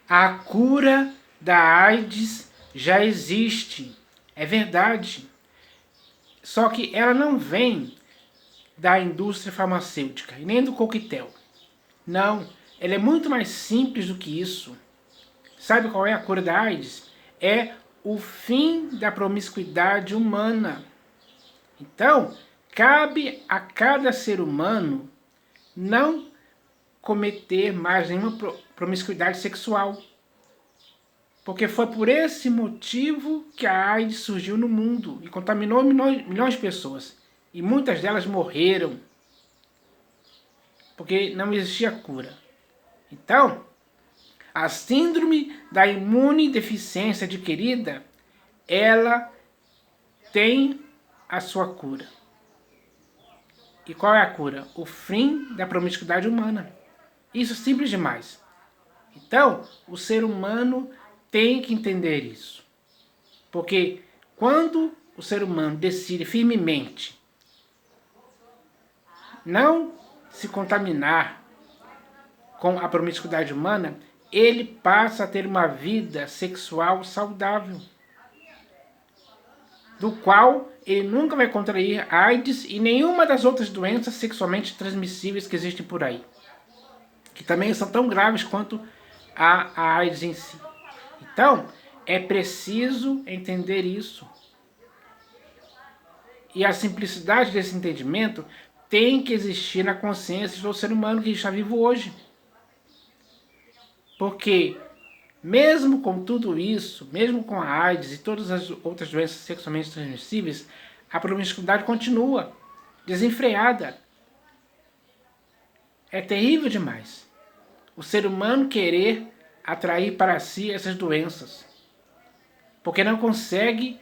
A cura da AIDS já existe, é verdade. Só que ela não vem da indústria farmacêutica e nem do coquetel. Não, ela é muito mais simples do que isso. Sabe qual é a cura da AIDS? É o fim da promiscuidade humana. Então, cabe a cada ser humano não cometer mais nenhuma promiscuidade sexual. Porque foi por esse motivo que a AIDS surgiu no mundo e contaminou milhões de pessoas. E muitas delas morreram, porque não existia cura. Então, a síndrome da imunodeficiência adquirida, ela tem a sua cura. E qual é a cura? O fim da promiscuidade humana. Isso é simples demais. Então, o ser humano tem que entender isso. Porque quando o ser humano decide firmemente não se contaminar com a promiscuidade humana, ele passa a ter uma vida sexual saudável, do qual ele nunca vai contrair AIDS e nenhuma das outras doenças sexualmente transmissíveis que existem por aí, que também são tão graves quanto a AIDS em si. Então, é preciso entender isso. E a simplicidade desse entendimento tem que existir na consciência do ser humano que está vivo hoje. Porque, mesmo com tudo isso, mesmo com a AIDS e todas as outras doenças sexualmente transmissíveis, a promiscuidade continua desenfreada. É terrível demais o ser humano querer atrair para si essas doenças, porque não consegue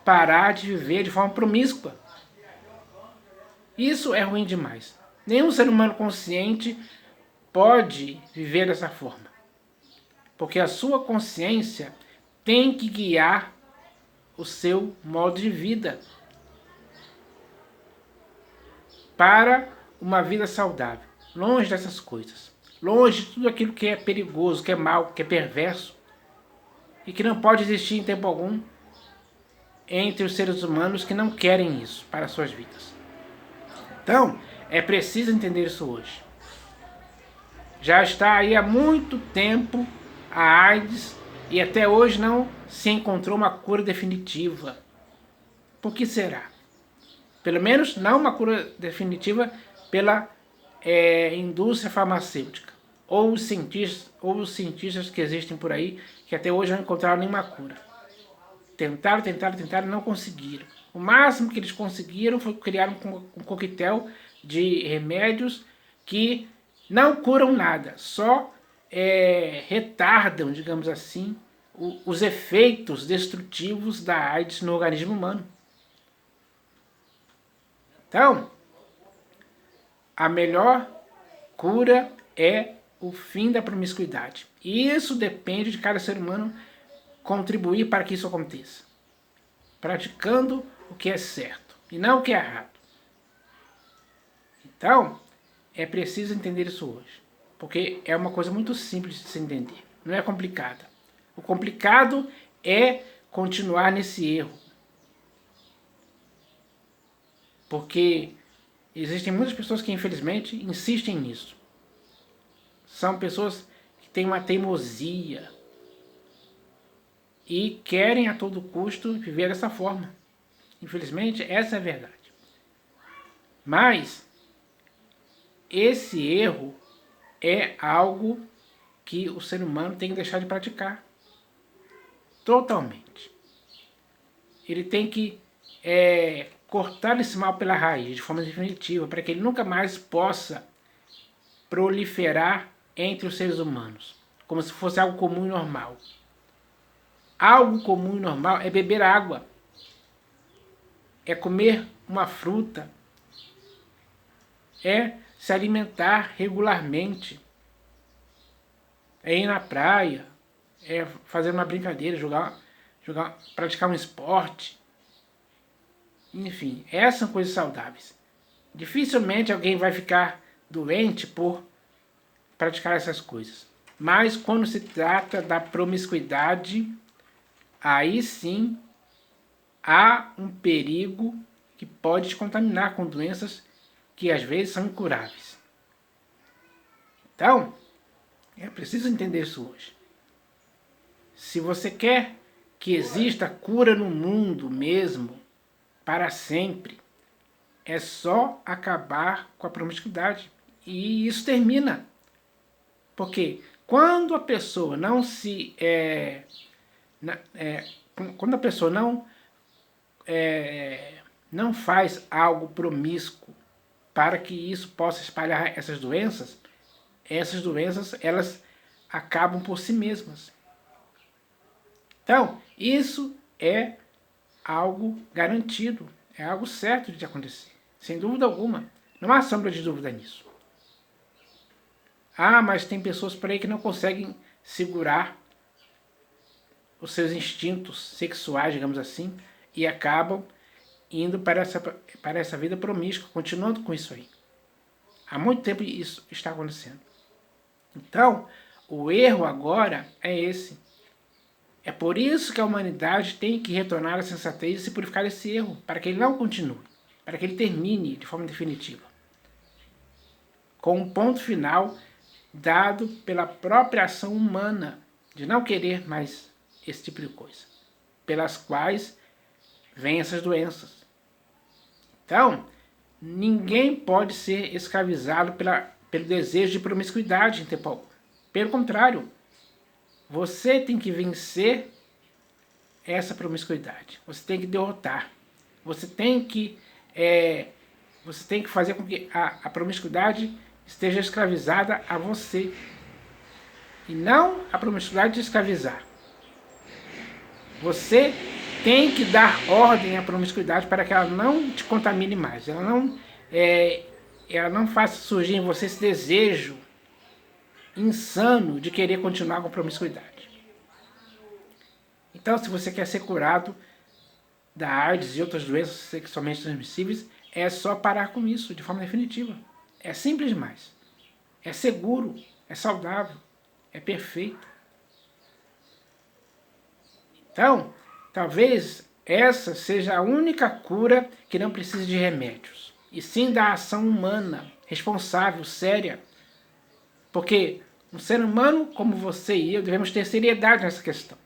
parar de viver de forma promíscua. Isso é ruim demais. Nenhum ser humano consciente pode viver dessa forma, porque a sua consciência tem que guiar o seu modo de vida para uma vida saudável, longe dessas coisas, longe de tudo aquilo que é perigoso, que é mal, que é perverso e que não pode existir em tempo algum entre os seres humanos que não querem isso para suas vidas. Então, é preciso entender isso hoje. Já está aí há muito tempo a AIDS e até hoje não se encontrou uma cura definitiva. Por que será? Pelo menos não uma cura definitiva pela indústria farmacêutica ou os cientistas que existem por aí que até hoje não encontraram nenhuma cura. Tentaram e não conseguiram. O máximo que eles conseguiram foi criar um coquetel de remédios que não curam nada, só retardam, digamos assim, os efeitos destrutivos da AIDS no organismo humano. Então, a melhor cura é o fim da promiscuidade. E isso depende de cada ser humano contribuir para que isso aconteça, praticando o que é certo e não o que é errado. Então, é preciso entender isso hoje, porque é uma coisa muito simples de se entender, não é complicada. O complicado é continuar nesse erro, porque existem muitas pessoas que infelizmente insistem nisso. São pessoas que têm uma teimosia e querem a todo custo viver dessa forma. Infelizmente, essa é a verdade. Mas esse erro é algo que o ser humano tem que deixar de praticar. Totalmente. Ele tem que cortar esse mal pela raiz, de forma definitiva, para que ele nunca mais possa proliferar entre os seres humanos, como se fosse algo comum e normal. Algo comum e normal é beber água, é comer uma fruta, é se alimentar regularmente, é ir na praia, é fazer uma brincadeira, praticar um esporte. Enfim, essas são coisas saudáveis. Dificilmente alguém vai ficar doente por praticar essas coisas. Mas quando se trata da promiscuidade, aí sim há um perigo que pode te contaminar com doenças que às vezes são incuráveis. Então, é preciso entender isso hoje. Se você quer que exista cura no mundo mesmo, para sempre, é só acabar com a promiscuidade. E isso termina. Porque quando a pessoa não se... quando a pessoa não faz algo promíscuo para que isso possa espalhar essas doenças elas acabam por si mesmas. Então, isso é algo garantido, é algo certo de acontecer, sem dúvida alguma. Não há sombra de dúvida nisso. Ah, mas tem pessoas por aí que não conseguem segurar os seus instintos sexuais, digamos assim, e acabam indo para essa vida promíscua, continuando com isso aí. Há muito tempo isso está acontecendo. Então, o erro agora é esse. É por isso que a humanidade tem que retornar à sensatez e se purificar desse erro, para que ele não continue, para que ele termine de forma definitiva. Com um ponto final dado pela própria ação humana, de não querer mais esse tipo de coisa, pelas quais vêm essas doenças. Então, ninguém pode ser escravizado pelo desejo de promiscuidade em tempo algum. Pelo contrário, você tem que vencer essa promiscuidade. Você tem que derrotar. Você tem que fazer com que a promiscuidade esteja escravizada a você. E não a promiscuidade de escravizar. Você tem que dar ordem à promiscuidade para que ela não te contamine mais. Ela não faça surgir em você esse desejo insano de querer continuar com a promiscuidade. Então, se você quer ser curado da AIDS e outras doenças sexualmente transmissíveis, é só parar com isso de forma definitiva. É simples demais. É seguro, é saudável, é perfeito. Então, talvez essa seja a única cura que não precisa de remédios, e sim da ação humana, responsável, séria. Porque um ser humano como você e eu devemos ter seriedade nessa questão.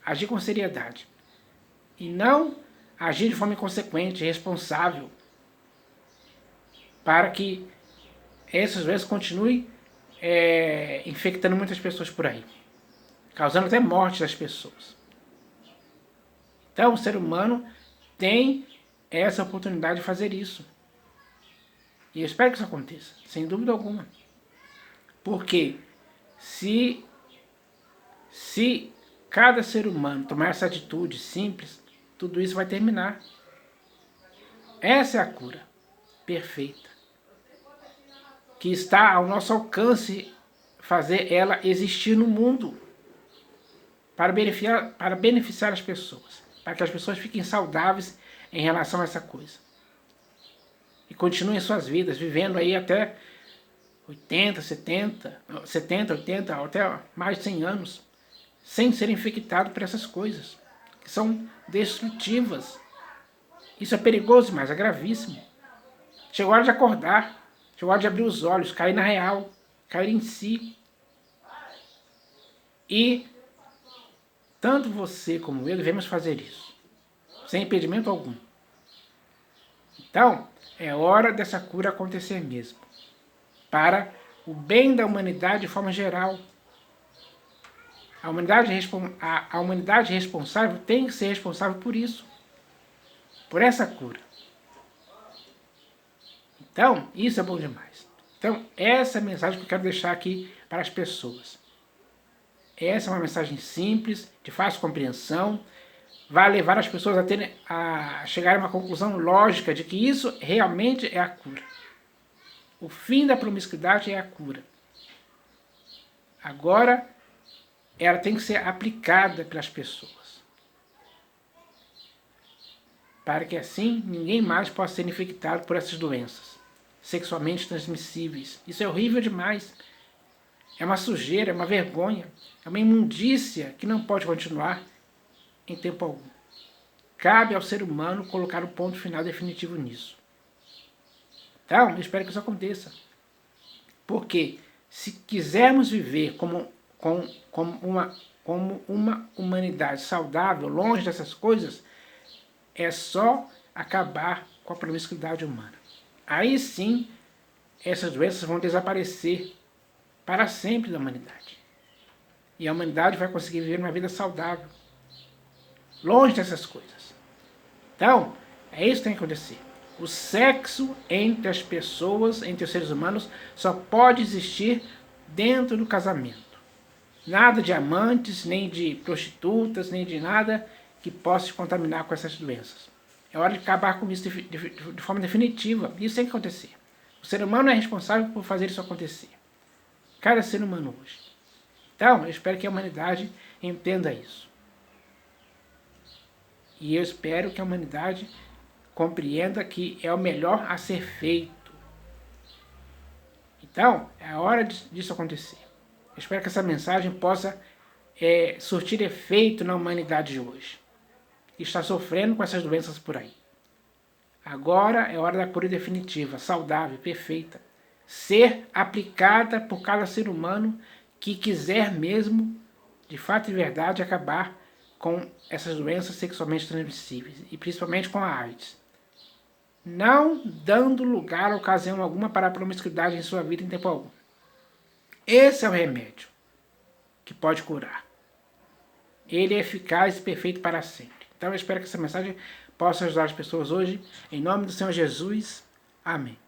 Agir com seriedade. E não agir de forma inconsequente, irresponsável, para que essas doenças continuem infectando muitas pessoas por aí, causando até morte das pessoas. Então o ser humano tem essa oportunidade de fazer isso. E eu espero que isso aconteça, sem dúvida alguma. Porque se cada ser humano tomar essa atitude simples, tudo isso vai terminar. Essa é a cura perfeita, que está ao nosso alcance fazer ela existir no mundo, para beneficiar as pessoas, para que as pessoas fiquem saudáveis em relação a essa coisa. E continuem suas vidas, vivendo aí até 80, 80, até mais de 100 anos, sem ser infectado por essas coisas, que são destrutivas. Isso é perigoso demais, é gravíssimo. Chegou a hora de acordar, chegou a hora de abrir os olhos, cair na real, cair em si. E tanto você como eu devemos fazer isso, sem impedimento algum. Então, é hora dessa cura acontecer mesmo, para o bem da humanidade de forma geral. A humanidade responsável tem que ser responsável por isso, por essa cura. Então, isso é bom demais. Então, essa é a mensagem que eu quero deixar aqui para as pessoas. Essa é uma mensagem simples, de fácil compreensão, vai levar as pessoas a chegar a uma conclusão lógica de que isso realmente é a cura. O fim da promiscuidade é a cura. Agora, ela tem que ser aplicada pelas pessoas, para que assim ninguém mais possa ser infectado por essas doenças sexualmente transmissíveis. Isso é horrível demais. é uma sujeira, é uma vergonha, é uma imundícia que não pode continuar em tempo algum. Cabe ao ser humano colocar um ponto final definitivo nisso. Então, eu espero que isso aconteça. Porque se quisermos viver como uma humanidade saudável, longe dessas coisas, é só acabar com a promiscuidade humana. Aí sim, essas doenças vão desaparecer para sempre da humanidade. E a humanidade vai conseguir viver uma vida saudável, longe dessas coisas. Então, é isso que tem que acontecer. O sexo entre as pessoas, entre os seres humanos, só pode existir dentro do casamento. Nada de amantes, nem de prostitutas, nem de nada que possa se contaminar com essas doenças. É hora de acabar com isso de forma definitiva. Isso tem que acontecer. O ser humano é responsável por fazer isso acontecer. Cada ser humano hoje. Então, eu espero que a humanidade entenda isso. E eu espero que a humanidade compreenda que é o melhor a ser feito. Então, é hora disso acontecer. Eu espero que essa mensagem possa surtir efeito na humanidade de hoje, que está sofrendo com essas doenças por aí. Agora é hora da cura definitiva, saudável, perfeita, ser aplicada por cada ser humano que quiser mesmo, de fato e verdade, acabar com essas doenças sexualmente transmissíveis, e principalmente com a AIDS. Não dando lugar a ocasião alguma para a promiscuidade em sua vida em tempo algum. Esse é o remédio que pode curar. Ele é eficaz e perfeito para sempre. Então eu espero que essa mensagem possa ajudar as pessoas hoje. Em nome do Senhor Jesus. Amém.